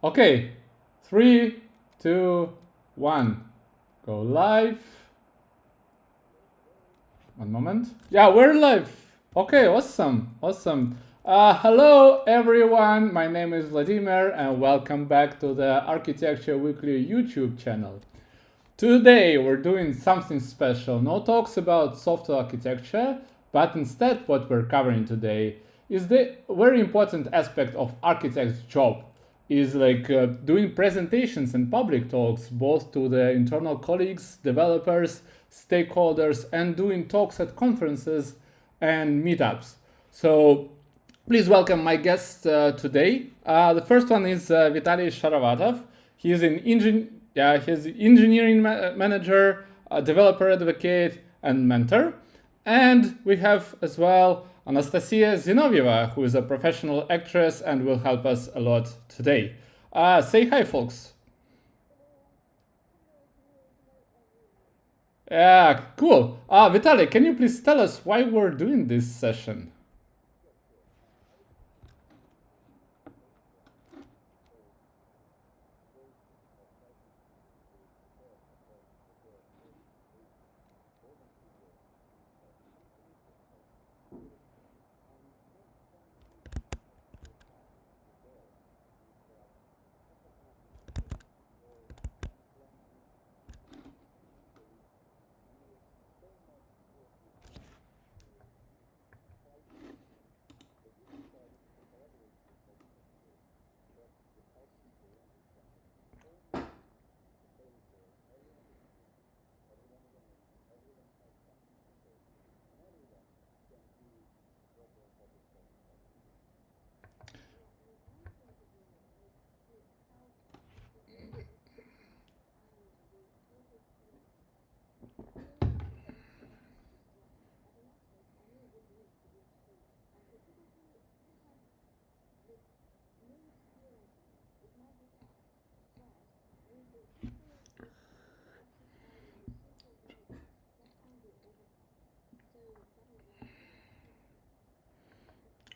Okay, 3, 2, 1. Go live. One moment. Yeah, we're live. Okay, awesome. Hello, everyone. My name is Vladimir, and welcome back to the Architecture Weekly YouTube channel. Today, we're doing something special. No talks about software architecture, but instead, what we're covering today is the very important aspect of architect's job. Is like doing presentations and public talks both to the internal colleagues, developers, stakeholders, and doing talks at conferences and meetups. So please welcome my guests today. The first one is Vitaly Sharavatov. He's he's an engineering manager, a developer advocate, and mentor. And we have as well Anastasia Zinovieva, who is a professional actress and will help us a lot today. Say hi, folks. Yeah, cool. Vitaly, can you please tell us why we're doing this session?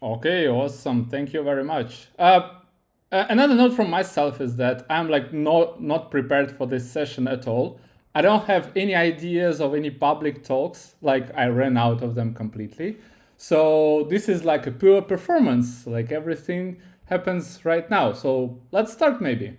Okay, awesome. Thank you very much. Another note from myself is that I'm like not prepared for this session at all. I don't have any ideas of any public talks. Like I ran out of them completely. So this is like a pure performance. Like everything happens right now. So let's start maybe.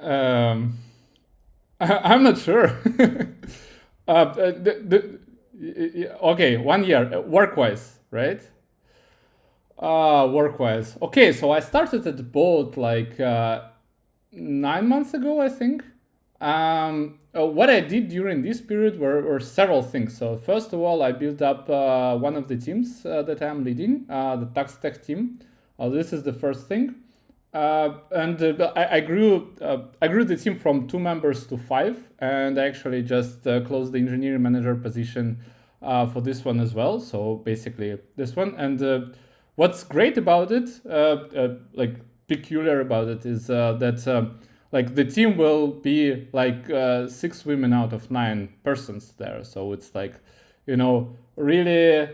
Um, I'm not sure. Okay, 1 year work-wise, right? Work-wise. Okay, so I started at the boat like 9 months ago, I think. What I did during this period were several things. So first of all, I built up one of the teams that I'm leading, the tax tech team. This is the first thing. And I grew the team from 2 members to 5, and I actually just closed the engineering manager position for this one as well. So basically this one. And what's great about it, like peculiar about it, is that like the team will be like 6 women out of 9 persons there. So it's like, really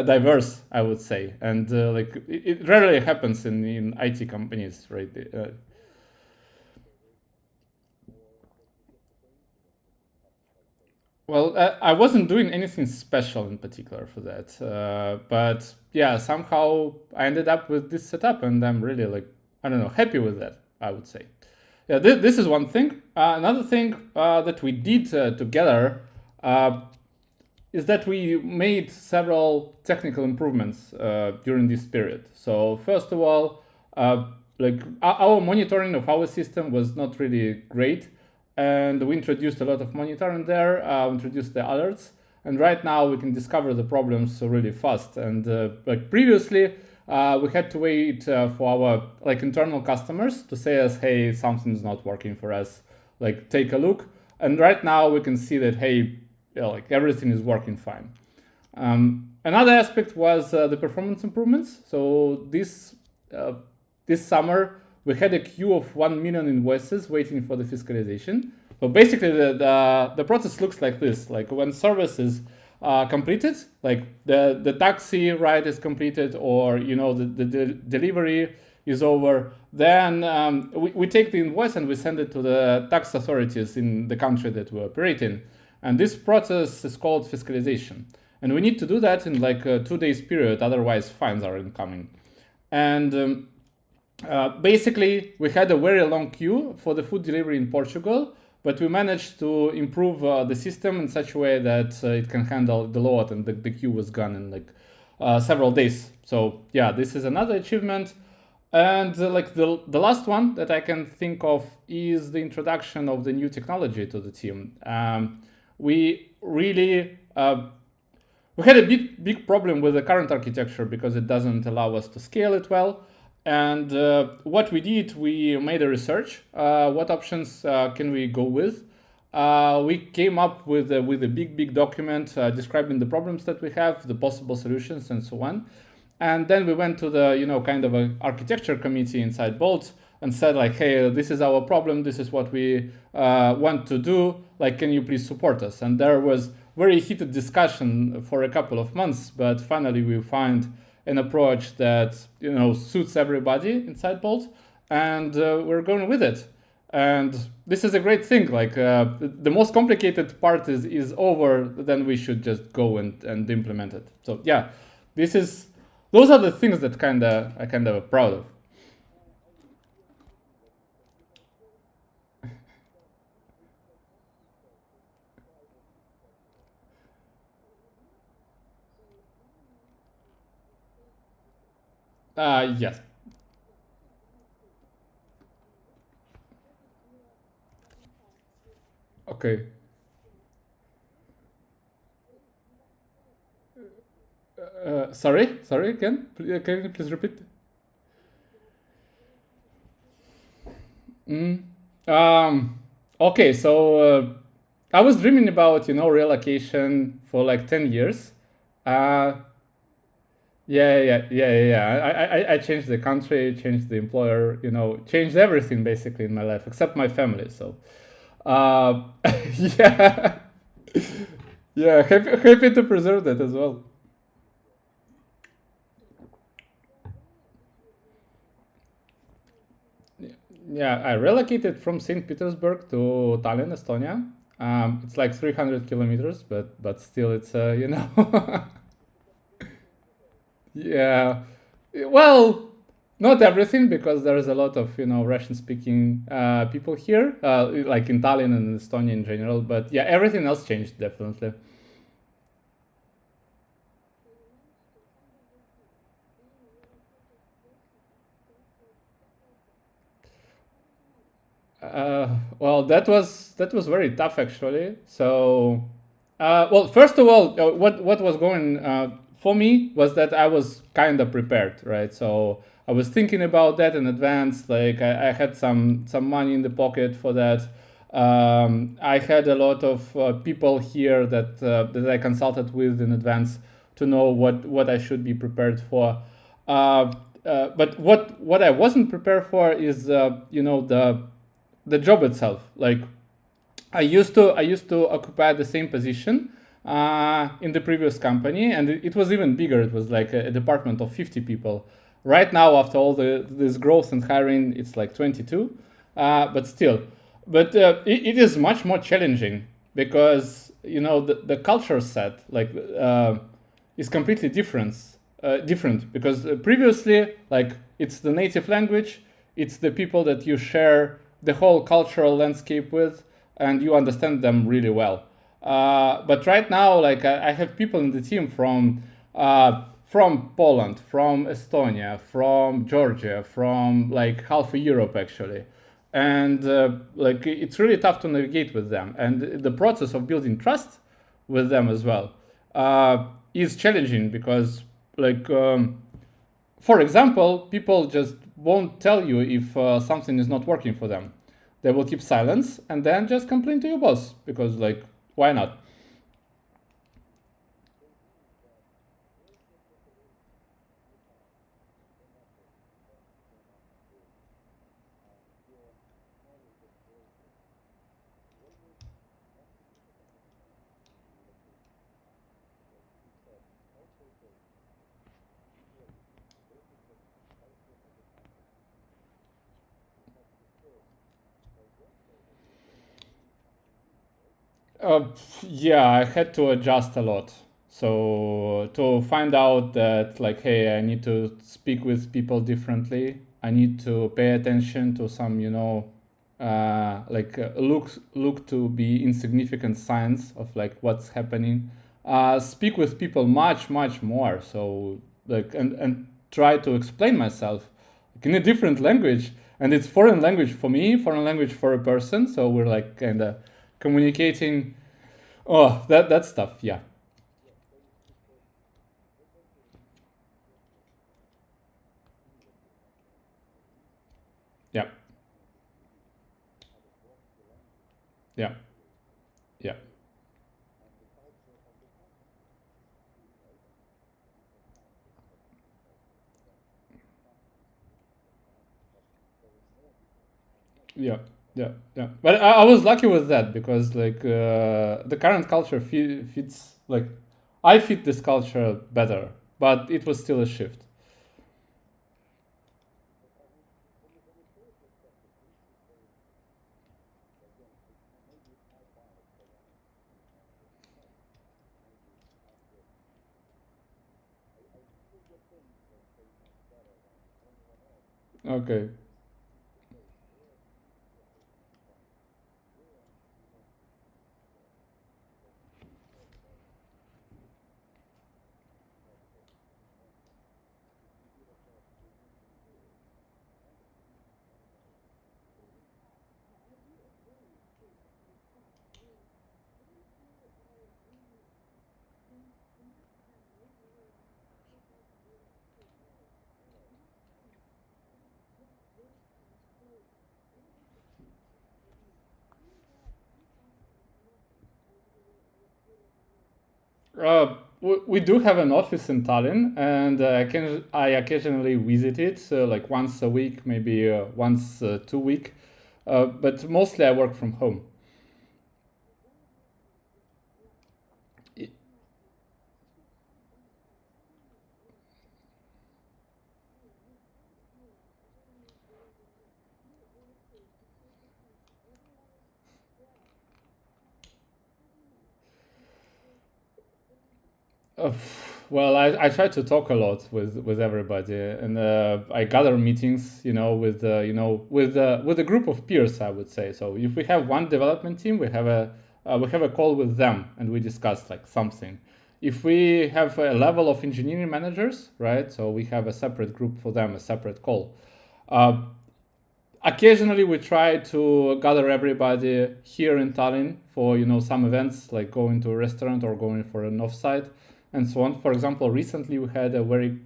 diverse, I would say, and like it rarely happens in IT companies, right? Well, I wasn't doing anything special in particular for that, but yeah, somehow I ended up with this setup, and I'm really like, I don't know, happy with that, I would say. Yeah, this is one thing. Another thing that we did together is that we made several technical improvements during this period. So first of all, like our monitoring of our system was not really great, and we introduced a lot of monitoring there, introduced the alerts, and right now we can discover the problems really fast. And like previously, we had to wait for our like internal customers to say us, hey, something's not working for us. Like take a look. And right now we can see that, hey, like everything is working fine. Another aspect was the performance improvements. So this summer we had a queue of 1 million invoices waiting for the fiscalization. So basically the process looks like this. Like when service is completed, like the taxi ride is completed, or the delivery is over, then we take the invoice and we send it to the tax authorities in the country that we operate in. And this process is called fiscalization. And we need to do that in like a 2 days period, otherwise fines are incoming. And basically, we had a very long queue for the food delivery in Portugal, but we managed to improve the system in such a way that it can handle the load, and the queue was gone in like several days. So yeah, this is another achievement. And like the last one that I can think of is the introduction of the new technology to the team. We really we had a big problem with the current architecture because it doesn't allow us to scale it well. And what we did, we made a research. What options can we go with? We came up with a big document describing the problems that we have, the possible solutions, and so on. And then we went to the kind of an architecture committee inside Bolt and said like, hey, this is our problem. This is what we want to do. Like, can you please support us? And there was very heated discussion for a couple of months, but finally we find an approach that suits everybody inside Bolt, and we're going with it. And this is a great thing. Like the most complicated part is over. Then we should just go and implement it. So yeah, those are the things that I kind of proud of. Yes. Okay. Sorry again. Can you please repeat? Okay, so I was dreaming about relocation for like 10 years. Uh, yeah. I changed the country, changed the employer, changed everything basically in my life except my family. So yeah, yeah, happy to preserve that as well. Yeah, I relocated from St. Petersburg to Tallinn, Estonia. It's like 300 kilometers, but still, it's yeah. Well, not everything because there's a lot of Russian-speaking people here, like in Tallinn and Estonia in general. But yeah, everything else changed definitely. Well, that was very tough actually. So, well, first of all, what was going for me was that I was kind of prepared, right? So I was thinking about that in advance. Like I had some money in the pocket for that. I had a lot of people here that I consulted with in advance to know what I should be prepared for. But what I wasn't prepared for is the job itself. Like I used to occupy the same position in the previous company, and it was even bigger. It was like a department of 50 people. Right now, after all this growth and hiring, it's like 22. But still, it is much more challenging because the culture set is completely different because previously, like, it's the native language, it's the people that you share the whole cultural landscape with, and you understand them really well. But right now, like, I have people in the team from Poland, from Estonia, from Georgia, from like half of Europe actually, and like it's really tough to navigate with them, and the process of building trust with them as well is challenging because like for example, people just won't tell you if something is not working for them. They will keep silence and then just complain to your boss because, like, why not? Uh, yeah, I had to adjust a lot. So to find out that, like, hey, I need to speak with people differently. I need to pay attention to some, look to be insignificant signs of like what's happening. Speak with people much more. So like and try to explain myself like, in a different language. And it's foreign language for me, foreign language for a person. So we're like kind of communicating. Oh, that stuff. Yeah, yeah, yeah, yeah, yeah, yeah, yeah. But I was lucky with that because like the current culture fits like I fit this culture better, but it was still a shift. Okay. We do have an office in Tallinn, and I occasionally visit it, like once a week, maybe once 2 week, but mostly I work from home. Uh, well, I try to talk a lot with everybody, and I gather meetings, with a group of peers, I would say. So if we have one development team, we have a call with them, and we discuss like something. If we have a level of engineering managers, right? So we have a separate group for them, a separate call. Uh, Occasionally we try to gather everybody here in Tallinn for some events like going to a restaurant or going for an offsite and so on. For example, recently we had a very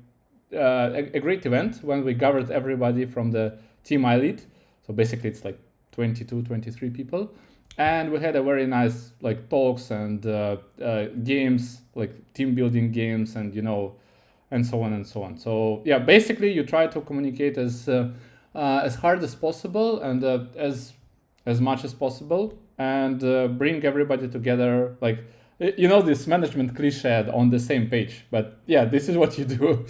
a great event when we gathered everybody from the team I lead. So basically it's like 22, 23 people, and we had a very nice like talks and games, like team building games, and and so on and so on. So yeah, basically you try to communicate as hard as possible and as much as possible, and bring everybody together. Like this management cliche on the same page. But yeah, this is what you do.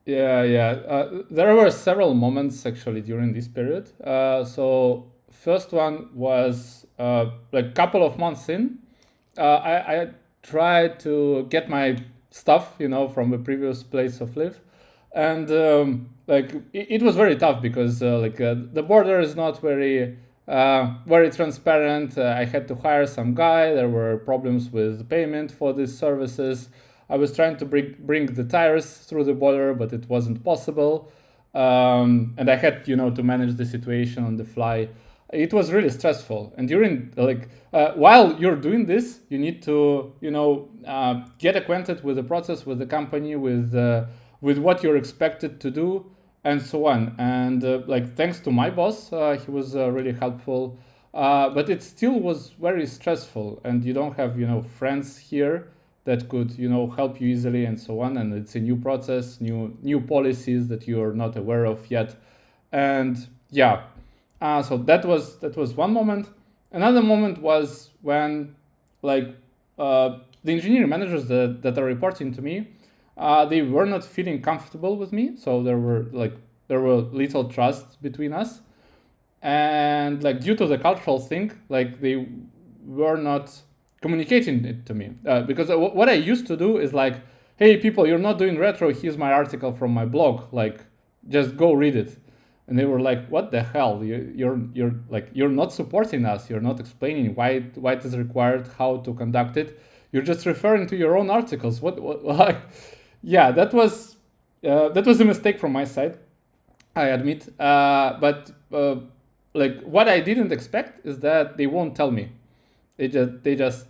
Yeah, yeah. There were several moments actually during this period. So first one was like a couple of months in. I tried to get my stuff, from the previous place of live, and like it was very tough because the border is not very transparent. I had to hire some guy. There were problems with payment for these services. I was trying to bring the tires through the border, but it wasn't possible. And I had, to manage the situation on the fly. It was really stressful. And during, while you're doing this, you need to, get acquainted with the process, with the company, with what you're expected to do, and so on. And thanks to my boss, he was really helpful. But it still was very stressful, and you don't have, friends here that could, help you easily, and so on. And it's a new process, new policies that you are not aware of yet. And yeah, so that was one moment. Another moment was when, the engineering managers that are reporting to me, they were not feeling comfortable with me. So there were little trust between us, and due to the cultural thing, they were not communicating it to me, because what I used to do is hey people, you're not doing retro, here's my article from my blog, just go read it. And they were like, what the hell, you're not supporting us, you're not explaining why it is required, how to conduct it, you're just referring to your own articles. What yeah, that was a mistake from my side, I admit. But what I didn't expect is that they won't tell me. They just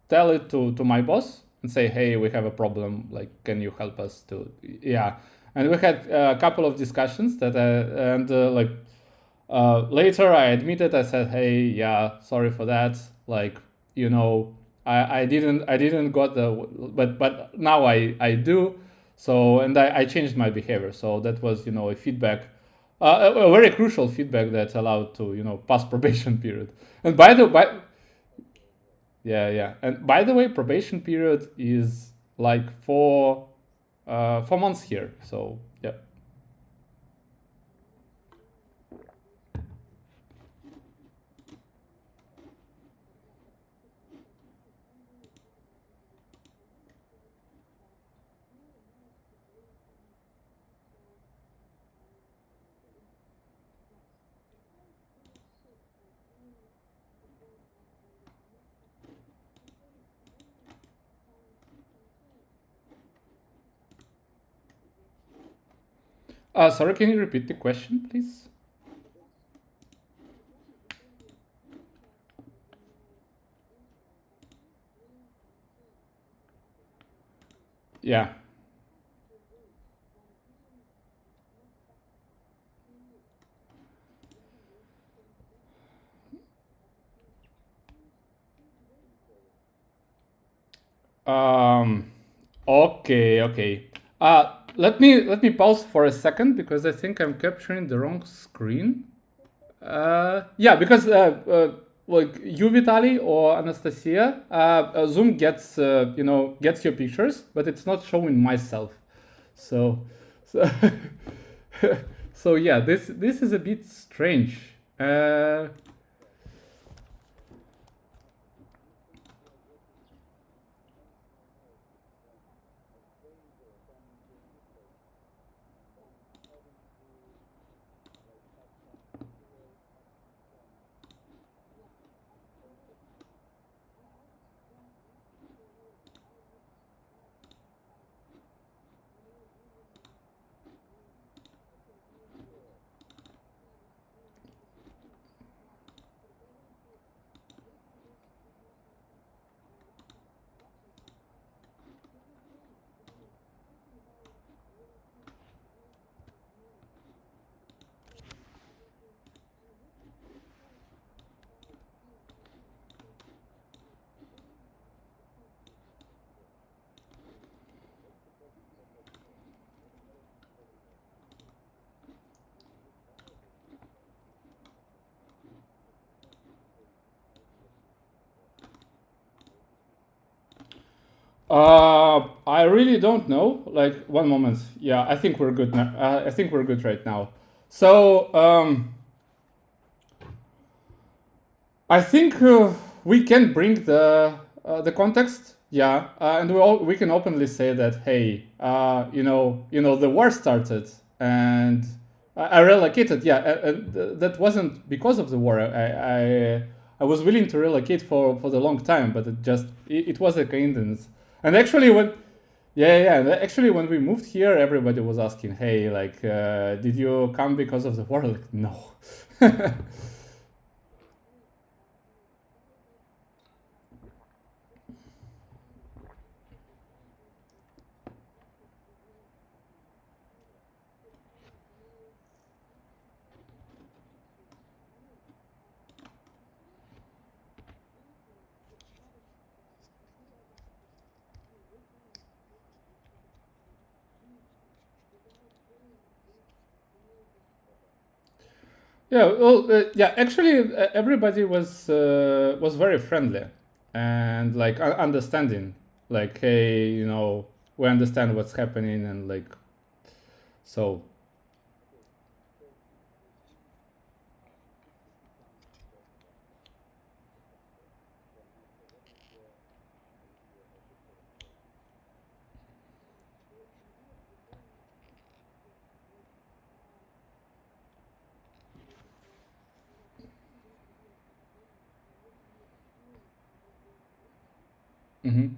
tell it to my boss and say, hey, we have a problem. Can you help us to? Yeah. And we had a couple of discussions later I admitted, I said, hey, yeah, sorry for that. I didn't got but now I do. So, and I changed my behavior. So that was, a feedback, a very crucial feedback that allowed to, pass probation period. And yeah. And by the way, probation period is 4 months here. So yeah. Sorry, can you repeat the question, please? Yeah. Okay. Let me pause for a second because I think I'm capturing the wrong screen. Yeah, because you, Vitaly, or Anastasia, Zoom gets gets your pictures, but it's not showing myself. So so yeah, this is a bit strange. I really don't know. One moment. Yeah, I think we're good now. I think we're good right now. So, I think we can bring the context. Yeah, and we can openly say that, hey, the war started, and I relocated. Yeah, that wasn't because of the war. I was willing to relocate for the long time, but it was a coincidence. And actually, Yeah, yeah. And actually, when we moved here, everybody was asking, "Hey, like, did you come because of the war?" Like, no. Yeah, well, yeah. Actually, everybody was very friendly and like understanding. Like, hey, we understand what's happening, and like, so. Hmm.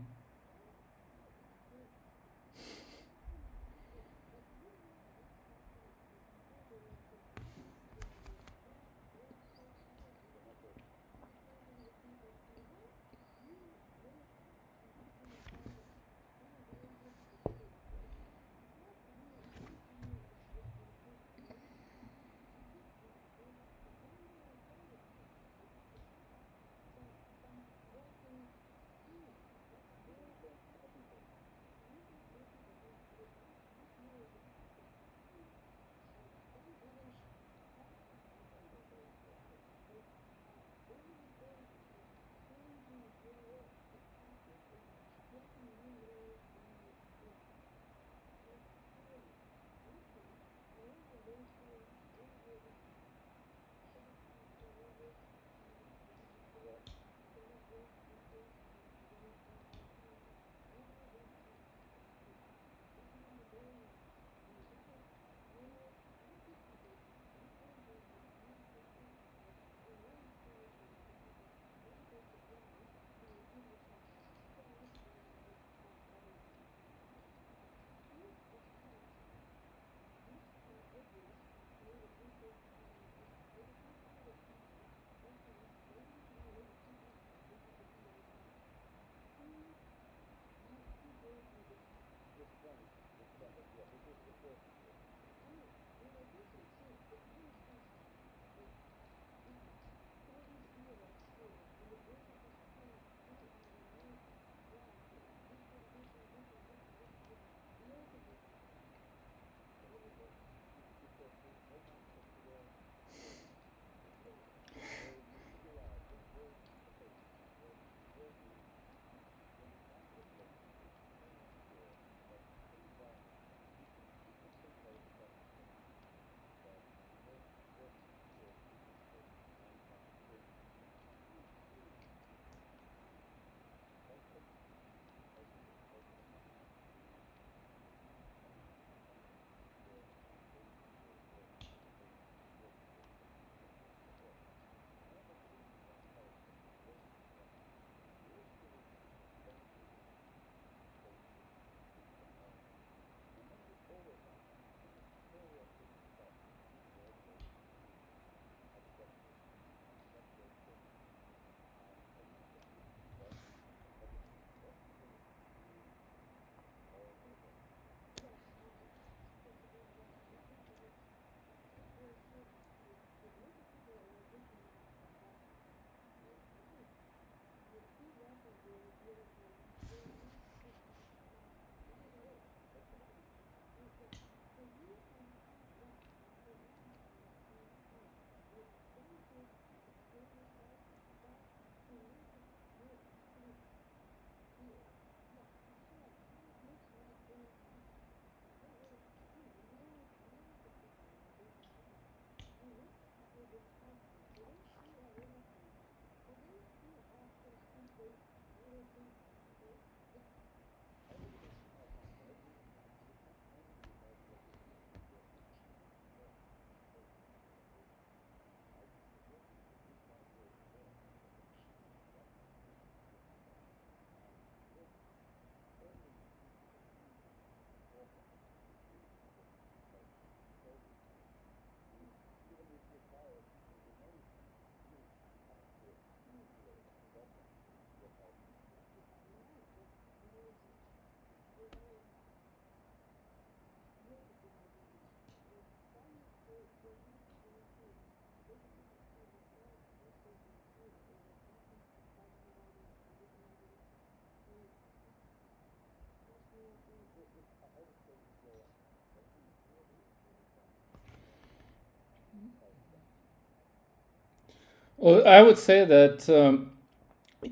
Well, I would say that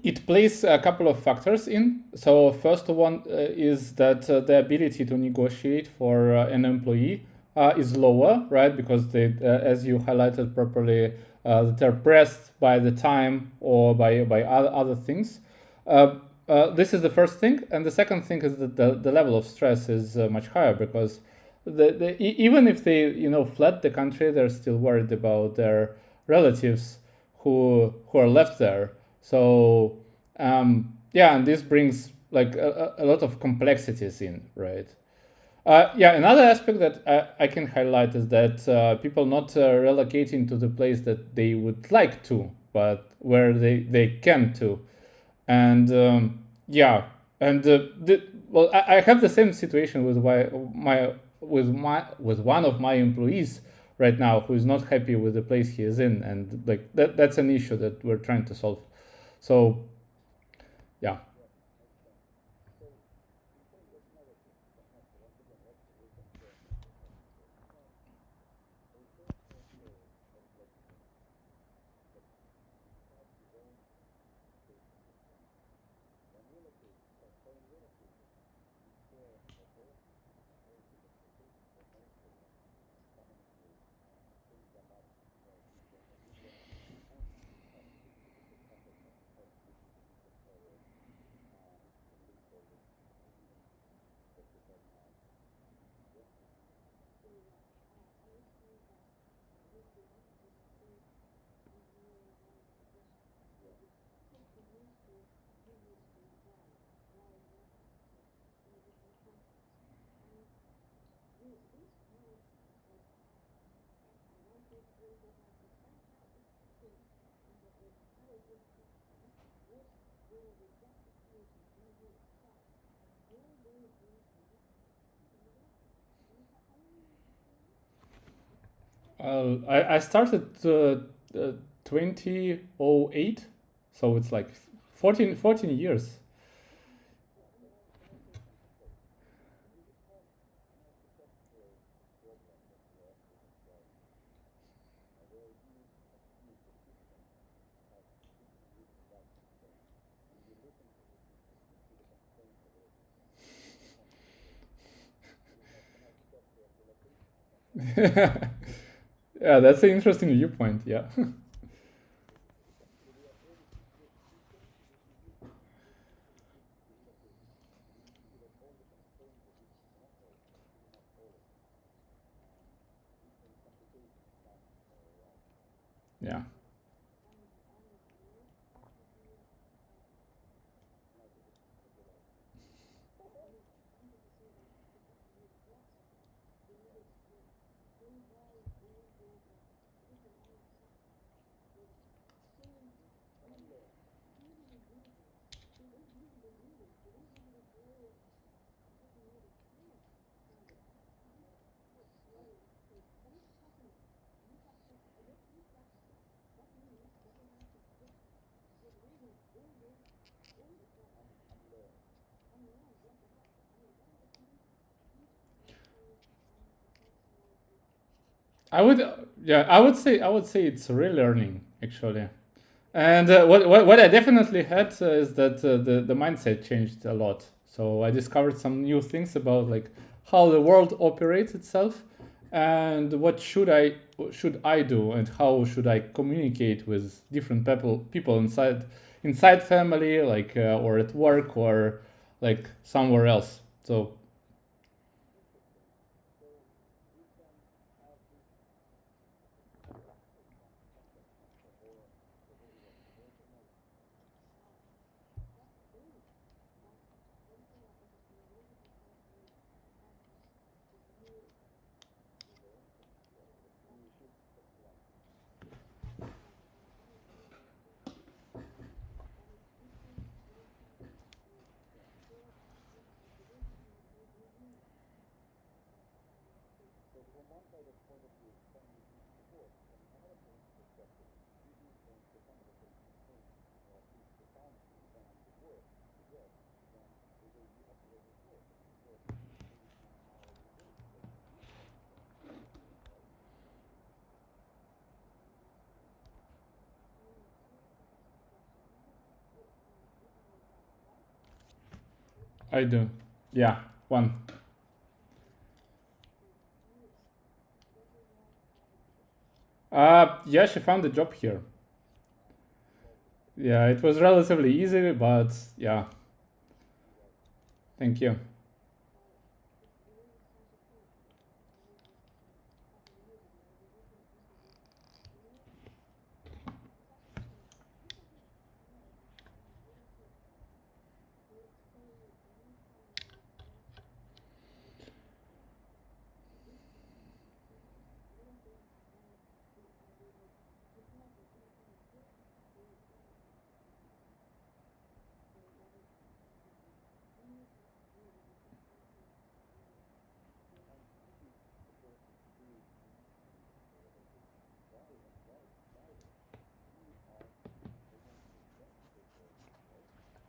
it plays a couple of factors in. So first one is that the ability to negotiate for an employee is lower, right? Because they, as you highlighted properly, they're pressed by the time or by other things. This is the first thing, and the second thing is that the level of stress is much higher because even if they fled the country, they're still worried about their relatives who are left there. So yeah, and this brings like a lot of complexities in, right? Yeah, another aspect that I can highlight is that people not relocating to the place that they would like to, but where they can to. And yeah, and well, I have the same situation with with one of my employees right now who is not happy with the place he is in, and like that's an issue that we're trying to solve. So yeah. I started 2008, so it's like 14 years. Yeah, that's an interesting viewpoint. Yeah. Yeah. I would, yeah, I would say it's relearning actually. And what I definitely had is that the mindset changed a lot. So I discovered some new things about like how the world operates itself, and what should I do, and how should I communicate with different people inside family, like or at work or like somewhere else. So I do. Yeah, one. Yeah, she found a job here. Yeah, it was relatively easy, but yeah, thank you.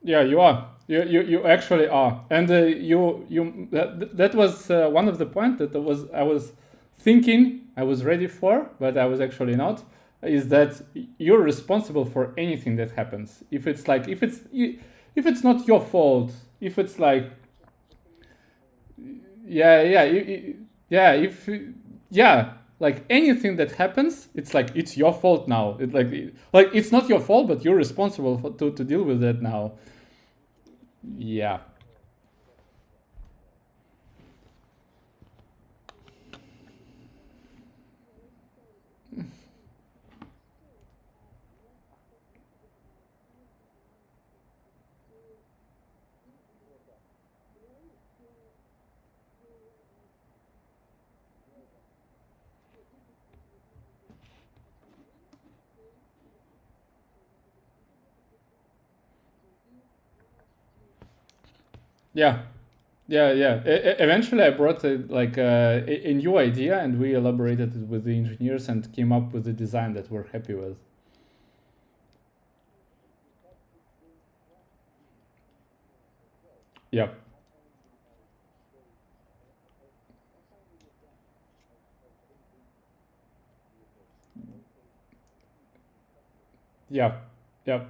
Yeah, you are. You actually are, and that was one of the points that I was thinking I was ready for, but I was actually not. Is that you're responsible for anything that happens? If it's like if it's not your fault, if it's like yeah yeah yeah if yeah like anything that happens, it's like it's your fault now. Like it's not your fault, but you're responsible to deal with that now. Yeah. Yeah, yeah. Eventually, I brought a new idea, and we elaborated it with the engineers and came up with a design that we're happy with. Yeah, yeah, yeah,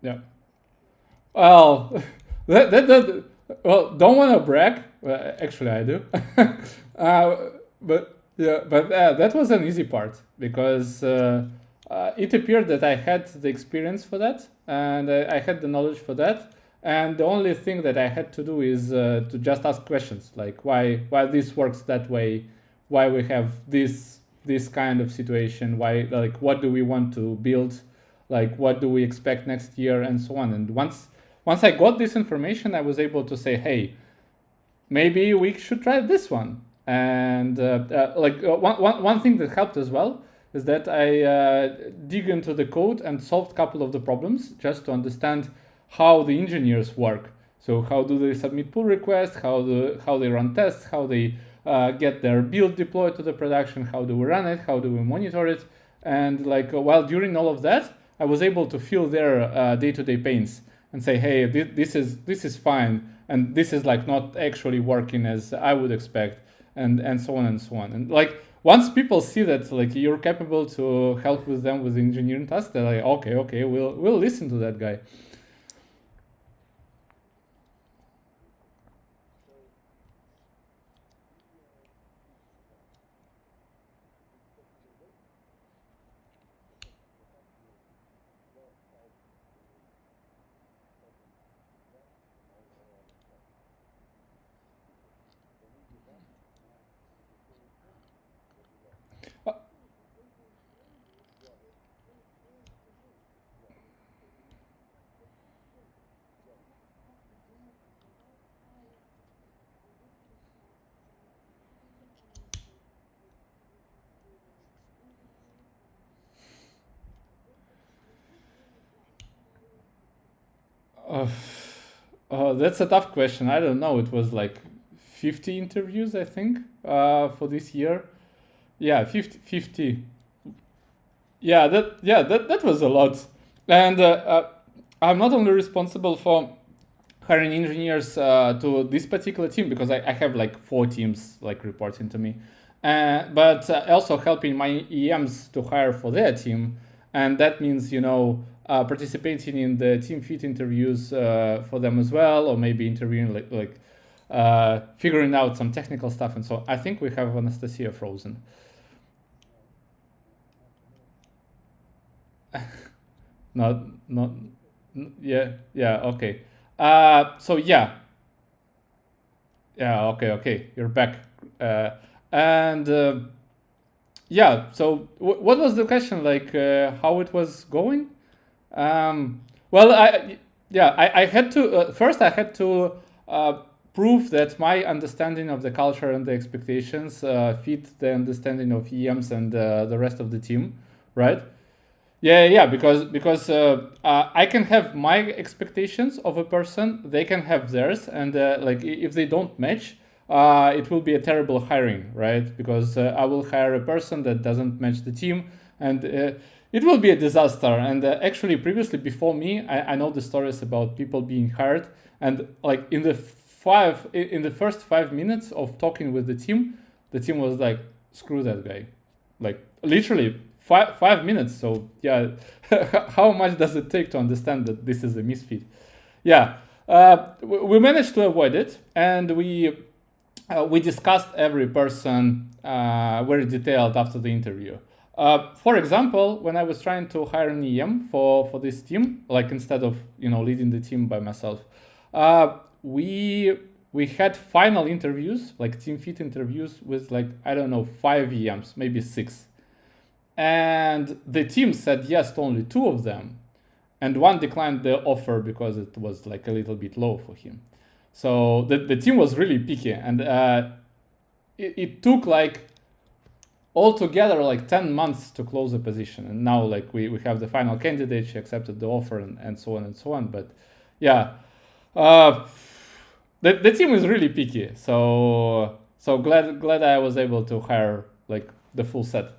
yeah. Well, that well, don't want to brag. Well, actually, I do. uh, but yeah, but that was an easy part because it appeared that I had the experience for that and I had the knowledge for that. And the only thing that I had to do is to just ask questions like why this works that way, why we have this kind of situation, why like what do we want to build, like what do we expect next year and so on. And once I got this information, I was able to say, hey, maybe we should try this one. And one thing that helped as well is that I dig into the code and solved a couple of the problems just to understand how the engineers work. So how do they submit pull requests? How they run tests? How they get their build deployed to the production? How do we run it? How do we monitor it? And while during all of that, I was able to feel their day-to-day pains and say, hey, this is fine, and this is like not actually working as I would expect, and so on and so on. And like once people see that like you're capable to help with them with engineering tasks, they're like, okay, we'll listen to that guy. Uh, that's a tough question. I don't know. It was like 50 interviews, I think, for this year. Yeah, 50. That was a lot. And I'm not only responsible for hiring engineers to this particular team because I have like 4 teams like reporting to me, but also helping my EMs to hire for their team, and that means participating in the team fit interviews for them as well, or maybe interviewing figuring out some technical stuff and so on. I think we have Anastasia frozen. not yeah, okay. So yeah, okay, you're back. Yeah, so what was the question, like how it was going? Well, I had to first I had to prove that my understanding of the culture and the expectations fit the understanding of EMs and the rest of the team, right? Yeah, because I can have my expectations of a person, they can have theirs, and like if they don't match, it will be a terrible hiring, right? Because I will hire a person that doesn't match the team, and it will be a disaster. And actually, previously before me, I know the stories about people being hired, and like in the first 5 minutes of talking with the team was like, screw that guy, like literally 5 minutes. So yeah, how much does it take to understand that this is a misfit? Yeah, we managed to avoid it, and we discussed every person very detailed after the interview. For example, when I was trying to hire an EM for this team, like instead of leading the team by myself, we had final interviews, like team fit interviews with like, I don't know, 5 EMs, maybe 6. And the team said yes to only 2 of them. And one declined the offer because it was like a little bit low for him. So the team was really picky, and it took like altogether like 10 months to close the position. And now like we have the final candidate, she accepted the offer and so on and so on. But yeah, the team is really picky. So glad I was able to hire like the full set.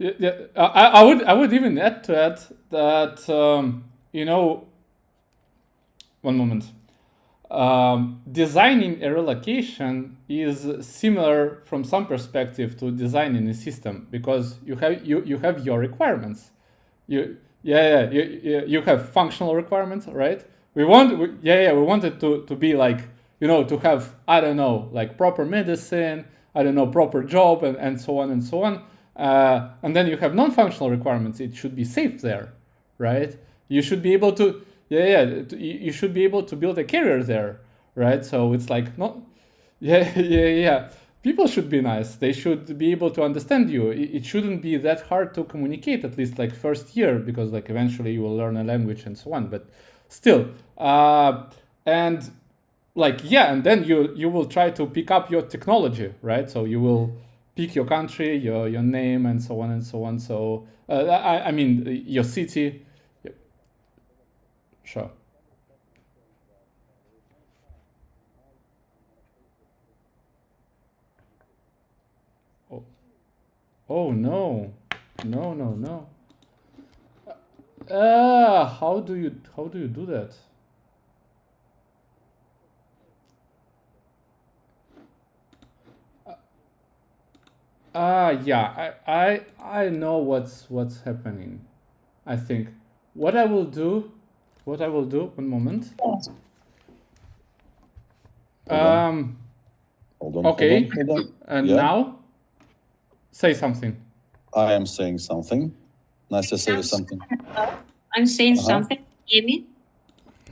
Yeah, I would even add to that one moment. Designing a relocation is similar from some perspective to designing a system, because you have your requirements. You have functional requirements, right? We wanted to be like, to have, I don't know, like proper medicine, I don't know, proper job, and so on and so on. And then you have non-functional requirements. It should be safe there, right? You should be able to, you should be able to build a career there, right? So it's like, not, people should be nice. They should be able to understand you. It shouldn't be that hard to communicate, at least like first year, because like eventually you will learn a language and so on. But still, and like, and then you will try to pick up your technology, right? So you will pick your country, your name, and so on and so on. So I mean your city. Yeah. Sure. Oh no, no. How do you do that? Yeah, I know what's happening. I think what I will do. One moment. Hold on. Okay. Hold on. And Yeah. now, say something. I am saying something. Nice to say something. I'm saying something. Hear me?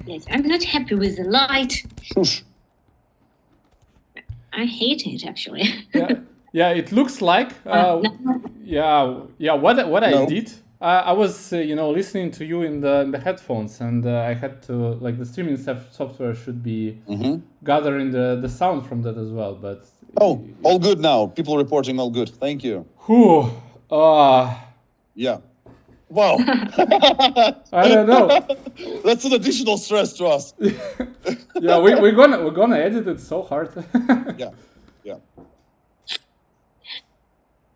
Yes, I'm not happy with the light. Shush. I hate it actually. Yeah, it looks like. What I did. I was listening to you in the headphones, and I had to, like, the streaming software should be gathering the sound from that as well. But all good now. People reporting all good. Thank you. Whew. Yeah. Wow. I don't know. That's an additional stress to us. Yeah, we're gonna edit it so hard. Yeah.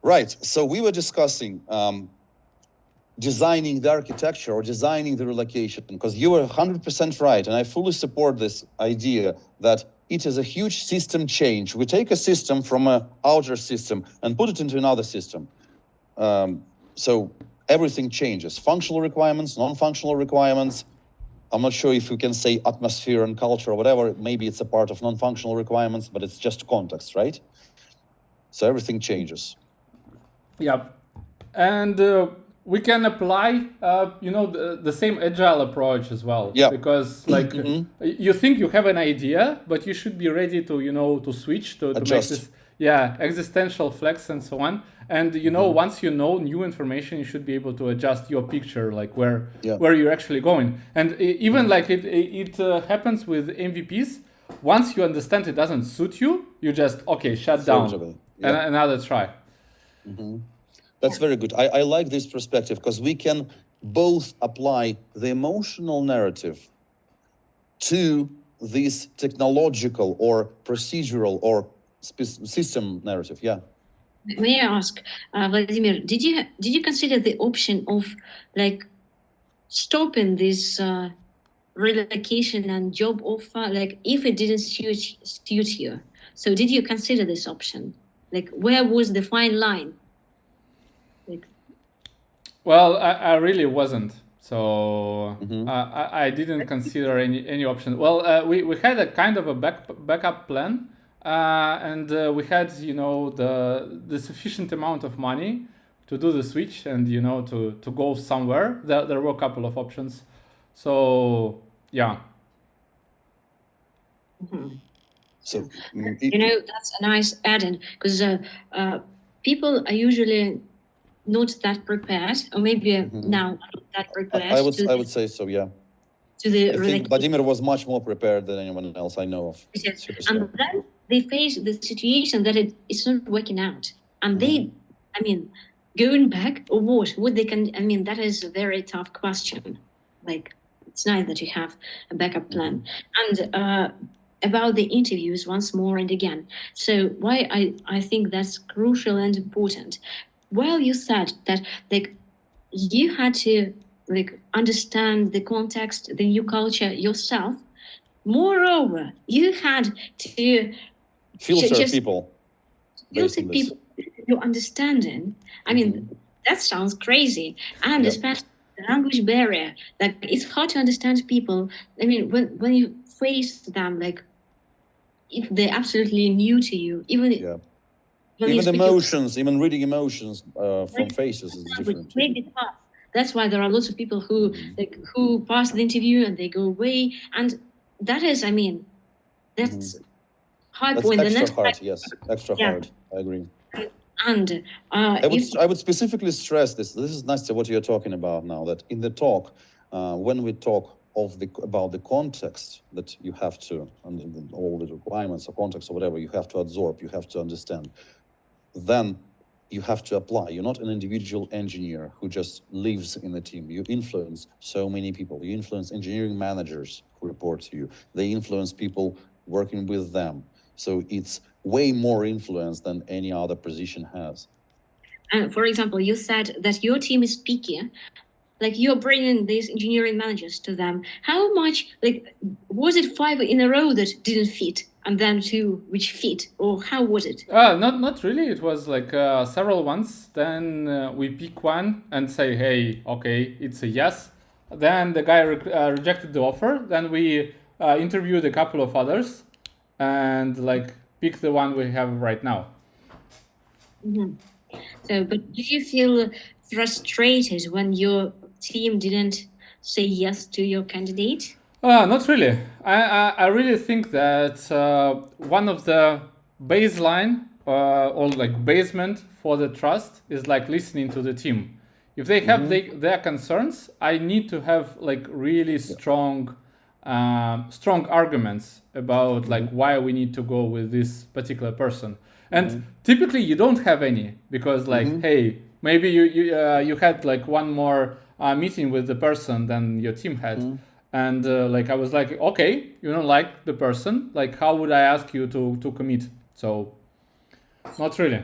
Right. So we were discussing designing the architecture or designing the relocation, because you were 100% right, and I fully support this idea that it is a huge system change. We take a system from an outer system and put it into another system. So everything changes. Functional requirements, non-functional requirements. I'm not sure if you can say atmosphere and culture or whatever. Maybe it's a part of non-functional requirements, but it's just context, right? So everything changes. Yeah, and we can apply, the same agile approach as well. Yeah. Because like you think you have an idea, but you should be ready to to switch to make Adjust. this existential flex and so on. And once you know new information, you should be able to adjust your picture, like where you're actually going. And even like it happens with MVPs. Once you understand it doesn't suit you, you just shut down and another try. That's very good. I like this perspective, because we can both apply the emotional narrative to this technological or procedural or system narrative. Yeah. May I ask, Vladimir, did you consider the option of like stopping this relocation and job offer, like if it didn't suit you? So did you consider this option? Like where was the fine line? Well, I really wasn't. So I didn't consider any option. Well, we had a kind of a backup plan, and we had the sufficient amount of money to do the switch and to go somewhere. There were a couple of options. So yeah. So that's a nice add-in, because people are usually not that prepared, or maybe now not that prepared. I would say so, yeah. I think Vladimir was much more prepared than anyone else I know of. Yes. And then they face the situation that it's not working out, and they, going back or what they can. That is a very tough question. Like, it's nice that you have a backup plan. And about the interviews once more and again. So why I think that's crucial and important. Well, you said that like you had to like understand the context, the new culture yourself. Moreover, you had to filter people. Filter people. Your understanding. That sounds crazy, and especially the language barrier. Like it's hard to understand people. When you face them, like if they're absolutely new to you, even emotions, even reading emotions from faces is different. Maybe tough. That's why there are lots of people who who pass the interview and they go away, and that is, that's high that's point. Extra hard, yes, extra hard. I agree. And I would specifically stress this. This is Nastya, what you're talking about now. That in the talk, when we talk about the context that you have to, and all the requirements or context or whatever you have to absorb, you have to understand, then you have to apply. You're not an individual engineer who just lives in the team. You influence so many people. You influence engineering managers who report to you. They influence people working with them. So it's way more influence than any other position has. And for example, you said that your team is picky. Like you're bringing these engineering managers to them. How much, like, was it 5 in a row that didn't fit, and then 2 which fit, or how was it? Not really. It was like several ones. Then we pick one and say, hey, okay, it's a yes. Then the guy rejected the offer. Then we interviewed a couple of others, and like pick the one we have right now. So, but do you feel frustrated when your team didn't say yes to your candidate? Not really. I really think that one of the baseline or like basement for the trust is like listening to the team. If they have their concerns, I need to have like really strong arguments about like why we need to go with this particular person. And typically you don't have any, because like, hey, maybe you had like one more meeting with the person than your team had, and like I was like, okay, you don't like the person, like how would I ask you to commit? So not really.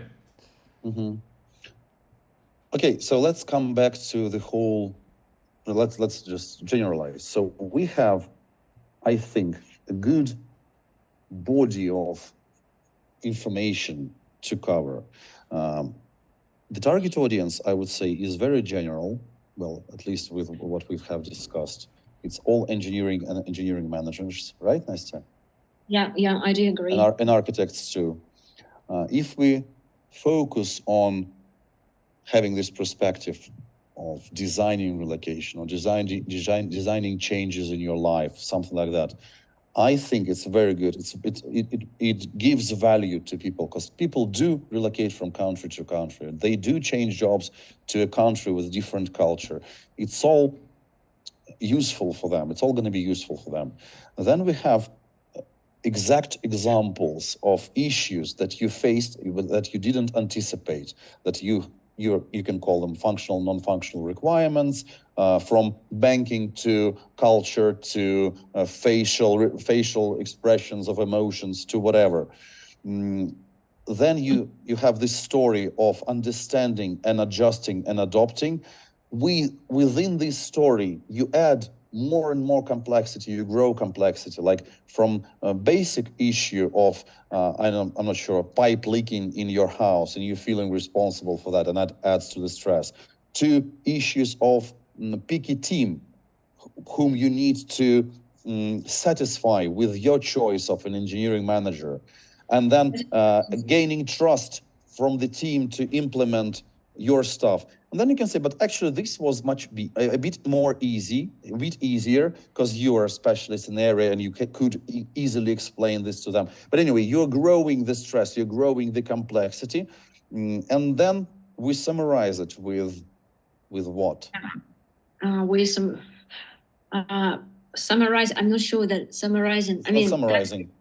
Okay, so let's come back to the whole. Let's just generalize. So we have, I think, a good body of information to cover. The target audience, I would say, is very general. Well, at least with what we have discussed, it's all engineering and engineering managers, right, Nastya? Yeah, I do agree. And architects too. If we focus on having this perspective of designing relocation or designing changes in your life, something like that, I think it's very good. It gives value to people, because people do relocate from country to country. They do change jobs to a country with different culture. It's all useful for them. It's all going to be useful for them. Then we have exact examples of issues that you faced that you didn't anticipate, that you can call them functional, non-functional requirements, from banking to culture to facial expressions of emotions to whatever. Then you have this story of understanding and adjusting and adopting. Within this story, you add more and more complexity, you grow complexity, like from a basic issue of, I'm not sure, pipe leaking in your house and you feeling responsible for that, and that adds to the stress, to issues of picky team whom you need to satisfy with your choice of an engineering manager, and then gaining trust from the team to implement your stuff. And then you can say, but actually this was a bit easier, because you are a specialist in the area and you could easily explain this to them. But anyway, you're growing the stress, you're growing the complexity. And then we summarize it with what? With some summarize. I'm not sure that summarizing. I mean, summarizing.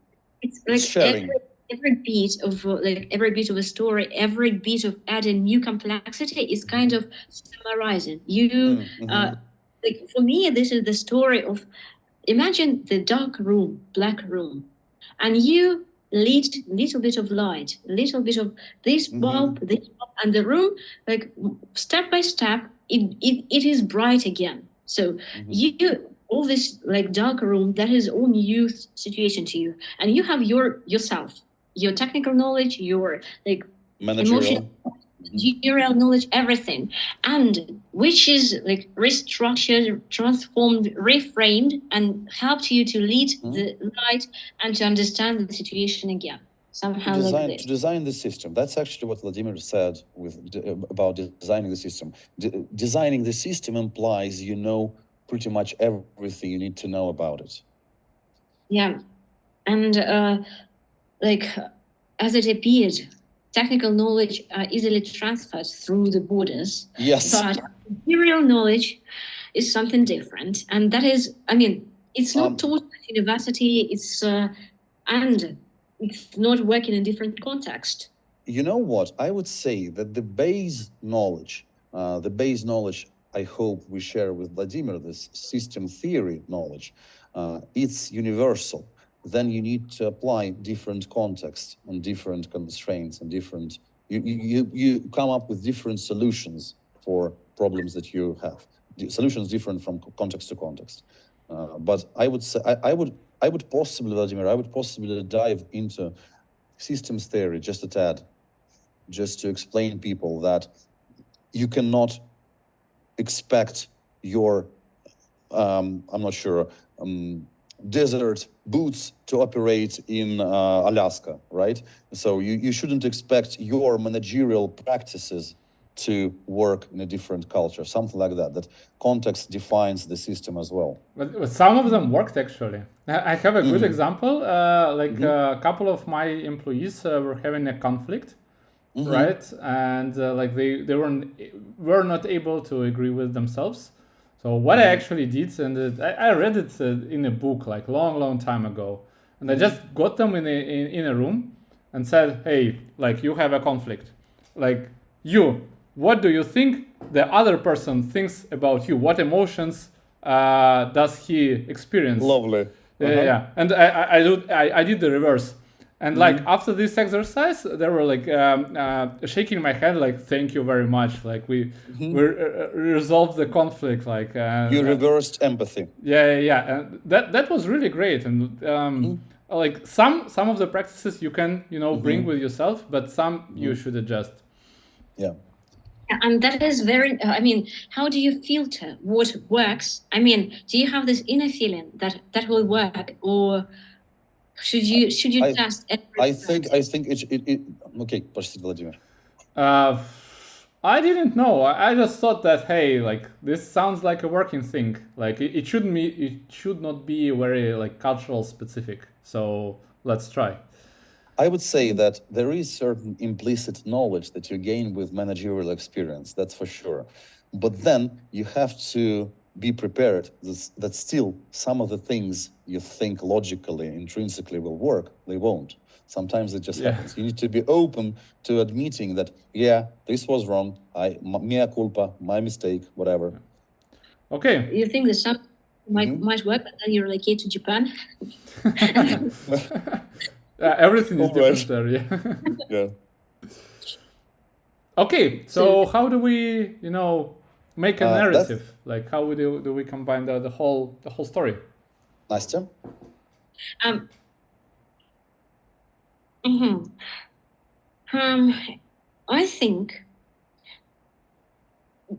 It's like sharing. Every bit of a story, every bit of adding new complexity is kind of summarizing. Like for me, this is the story of, imagine the dark room, black room, and you lit little bit of light, little bit of this bulb, and the room, like step by step, it is bright again. So you all this like dark room, that is all new situation to you, and you have yourself, your technical knowledge, your like emotional, managerial knowledge, everything, and which is like restructured, transformed, reframed, and helped you to lead the light and to understand the situation again. Somehow to design the system. That's actually what Vladimir said about designing the system. Designing the system implies you know pretty much everything you need to know about it. Yeah, and like as it appeared, technical knowledge easily transferred through the borders. Yes. But material knowledge is something different, and that is, I mean, it's not taught at university. It's and it's not working in different context. You know what? I would say that the base knowledge, I hope we share with Vladimir, this system theory knowledge, it's universal. Then you need to apply different contexts and different constraints and different, you come up with different solutions for problems that you have. Solutions different from context to context. But I would say, I would possibly, Vladimir, I would possibly dive into systems theory just a tad, just to explain people that you cannot expect your, I'm not sure, desert boots to operate in Alaska, right? So you shouldn't expect your managerial practices to work in a different culture, something like that. That context defines the system as well. But some of them worked actually. I have a good example. A couple of my employees were having a conflict, right? And like they were not able to agree with themselves. So what I actually did, and I read it in a book like long time ago, and I just got them in a room and said, hey, like you have a conflict, like you what do you think the other person thinks about you? What emotions does he experience? Lovely. Yeah. And I did the reverse. And like after this exercise, they were like shaking my hand, like thank you very much. Like we resolved the conflict. Like You reversed empathy. yeah. And that was really great. And like some of the practices you can bring with yourself, but some you should adjust. Yeah. And that is very, I mean, how do you filter what works? I mean, do you have this inner feeling that will work, or should you test everything? I think it okay, простите, Vladimir. I didn't know. I just thought that hey, like this sounds like a working thing. Like it should not be very like cultural specific. So let's try. I would say that there is certain implicit knowledge that you gain with managerial experience, that's for sure. But then you have to be prepared that still some of the things you think logically, intrinsically will work, they won't. Sometimes it just happens. You need to be open to admitting that, yeah, this was wrong, mea culpa, my mistake, whatever. Okay. You think that some might work, but then you relocate to Japan? Everything is different there, yeah. Yeah. Okay, so how do we, make a narrative? Like how do we combine the whole story? Nastya? I think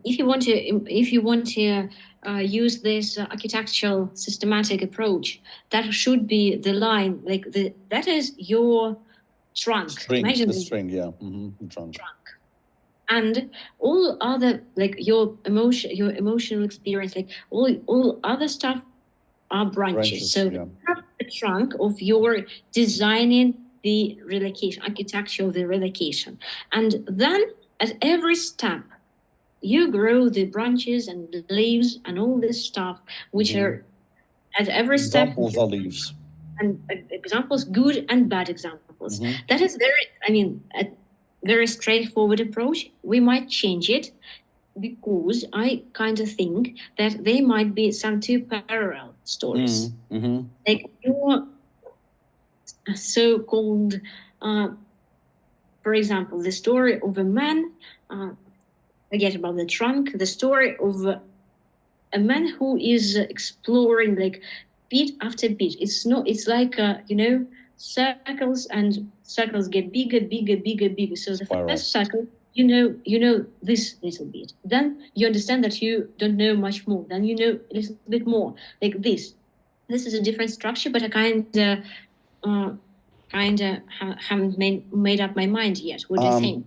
if you want to use this architectural systematic approach, that should be the line, like that is your trunk. The string, yeah. The trunk. And all other, like your emotional experience, like all other stuff are branches. So you have the trunk of your designing the relocation, architecture of the relocation. And then at every step, you grow the branches and the leaves and all this stuff, which are at every step. Examples are leaves. And examples, good and bad examples. That is a very straightforward approach. We might change it because I kind of think that there might be some two parallel stories. Like your so-called, for example, the story of a man, forget about the trunk, the story of a man who is exploring like bit after bit. It's like, circles, and circles get bigger. So the first circle, you know this little bit. Then you understand that you don't know much more. Then you know a little bit more. Like this. This is a different structure, but I kind of haven't made up my mind yet. What do you think?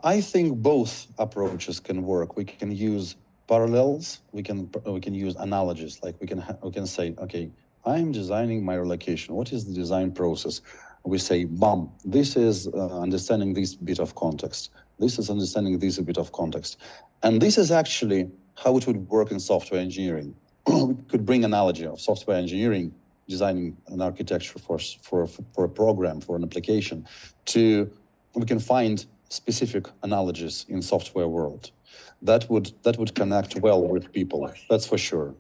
I think both approaches can work. We can use parallels. We can use analogies. Like we can say, okay, I'm designing my relocation. What is the design process? We say, bam, this is understanding this bit of context. This is understanding this bit of context. And this is actually how it would work in software engineering. We could bring analogy of software engineering, designing an architecture for a program, for an application, we can find specific analogies in software world. That would connect well with people, that's for sure.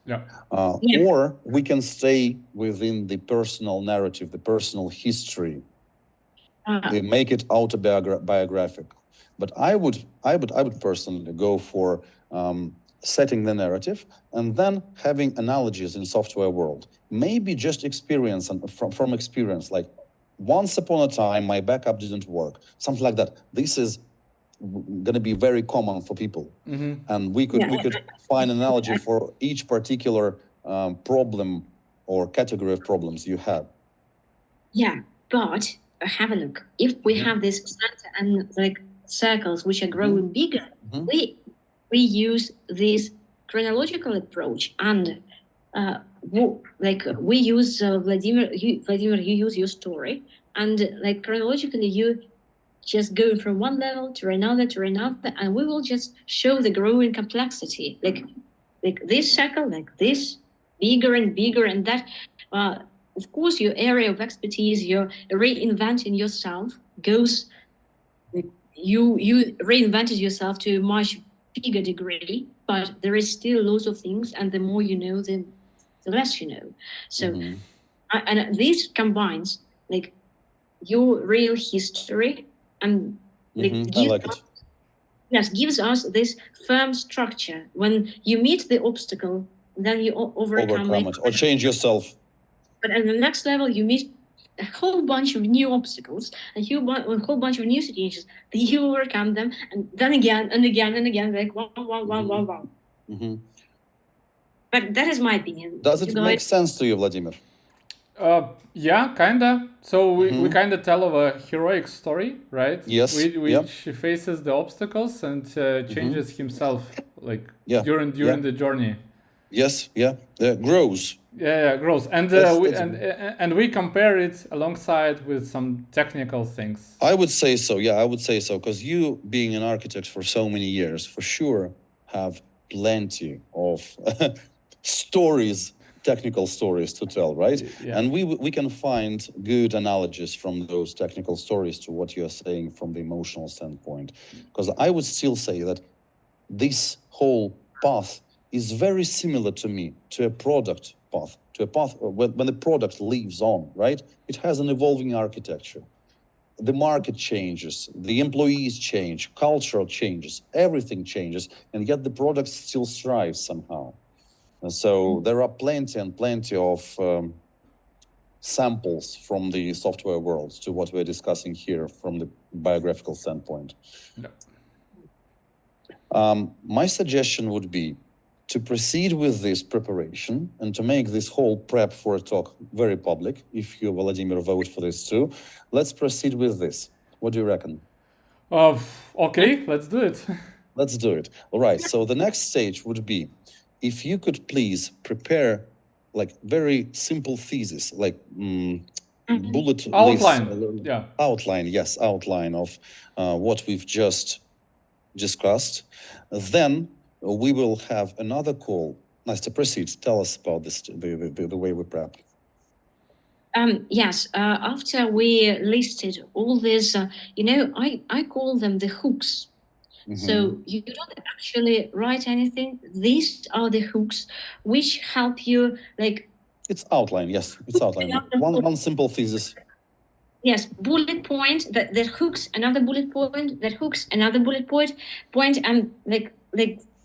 Yeah. Or we can stay within the personal narrative, the personal history. They make it autobiographic. But I would personally go for setting the narrative and then having analogies in software world. Maybe just experience and from experience, like once upon a time my backup didn't work, something like that. This is going to be very common for people, and we could find an analogy for each particular problem or category of problems you have. Yeah, but have a look. If we have this center and like circles which are growing bigger, we use this chronological approach, and we use Vladimir. You use your story, and like chronologically, you just go from one level to another, and we will just show the growing complexity, like this circle, like this, bigger and bigger, and that. Of course, your area of expertise, your reinventing yourself goes you reinvented yourself to a much bigger degree, but there is still lots of things, and the more you know, the less you know. So, and this combines like your real history and like I like it. gives us this firm structure. When you meet the obstacle, then you overcome it, or change yourself. But at the next level, you meet a whole bunch of new obstacles, a whole bunch of new situations. Then you overcome them, and then again and again and again, like wow. But that is my opinion. Does it make sense to you, Vladimir? Yeah, kinda. So we kinda tell of a heroic story, right? Yes. Which faces the obstacles and changes himself, like during the journey. Yes. Grows. Yeah, grows, and we compare it alongside with some technical things. I would say so. Yeah, I would say so, because you, being an architect for so many years, for sure have plenty of stories, technical stories to tell, right? Yeah. And we can find good analogies from those technical stories to what you're saying from the emotional standpoint. Because I would still say that this whole path is very similar to me to a product path, when the product lives on, right? It has an evolving architecture. The market changes, the employees change, cultural changes, everything changes, and yet the product still strives somehow. And so there are plenty of samples from the software world to what we're discussing here from the biographical standpoint. No. My suggestion would be to proceed with this preparation and to make this whole prep for a talk very public. If you, Vladimir, vote for this too, let's proceed with this. What do you reckon? Okay, let's do it. Let's do it. All right, so the next stage would be, if you could please prepare like very simple thesis, like bullet outline. Outline of what we've just discussed. Then we will have another call. Nastya, proceed. Tell us about this, the way we prep. Yes, after we listed all this, I call them the hooks. So you don't actually write anything. These are the hooks which help you, like... It's outline, yes. It's outline. One simple thesis. Yes, bullet point, that hooks another bullet point, that hooks another bullet point, and like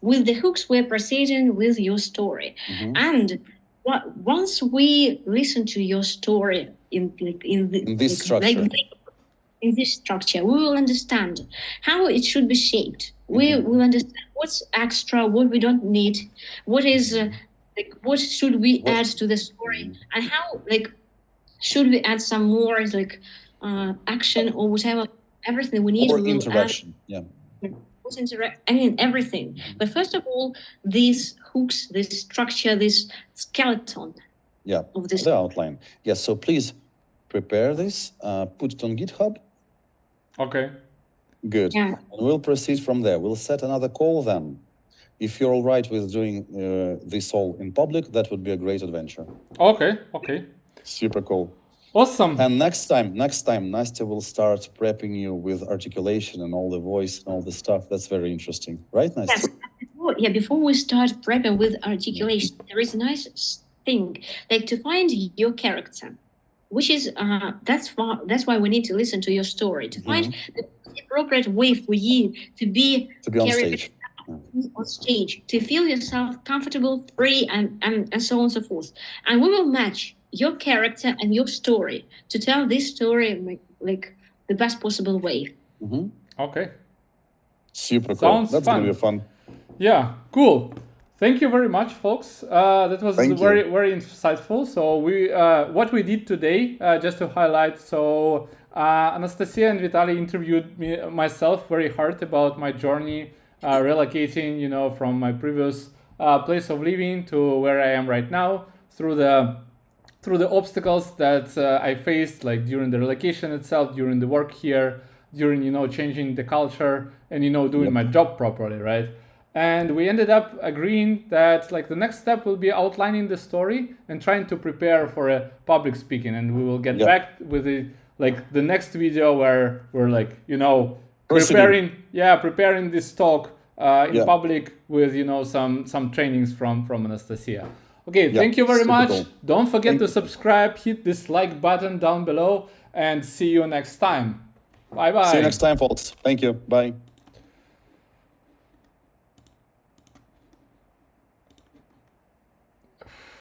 with the hooks, we're proceeding with your story. And once we listen to your story in this structure, in this structure, we will understand how it should be shaped. We will understand what's extra, what we don't need, what is what should we add to the story, and how should we add some more action or whatever, everything we need. Or interaction, everything. But first of all, these hooks, this structure, this skeleton of this the outline. Yes, so please prepare this, put it on GitHub. Okay. Good. Yeah. And we'll proceed from there. We'll set another call then. If you're all right with doing this all in public, that would be a great adventure. Okay. Super cool. Awesome. And next time, Nastya will start prepping you with articulation and all the voice and all the stuff. That's very interesting. Right, Nastya? Yes. Before we start prepping with articulation, there is a nice thing, to find your character, which is, that's why we need to listen to your story, to find the appropriate way for you to be on stage, to feel yourself comfortable, free, and so on and so forth. And we will match your character and your story to tell this story like the best possible way. Okay. Super cool. Sounds That's fun. Gonna be fun. Yeah, cool. Thank you very much, folks. That was very insightful. So what we did today, just to highlight, so Anastasia and Vitaly interviewed myself very hard about my journey relocating, from my previous place of living to where I am right now, through the obstacles that I faced, like during the relocation itself, during the work here, during changing the culture, and doing my job properly, right? And we ended up agreeing that the next step will be outlining the story and trying to prepare for a public speaking. And we will get back with the next video where we're preparing this talk in Yeah. public with some trainings from Anastasia. Okay, Yeah, thank you very super much. cool. Don't forget Thank to you. subscribe, hit this like button down below, and see you next time. Bye bye. See you next time, folks. Thank you. Bye.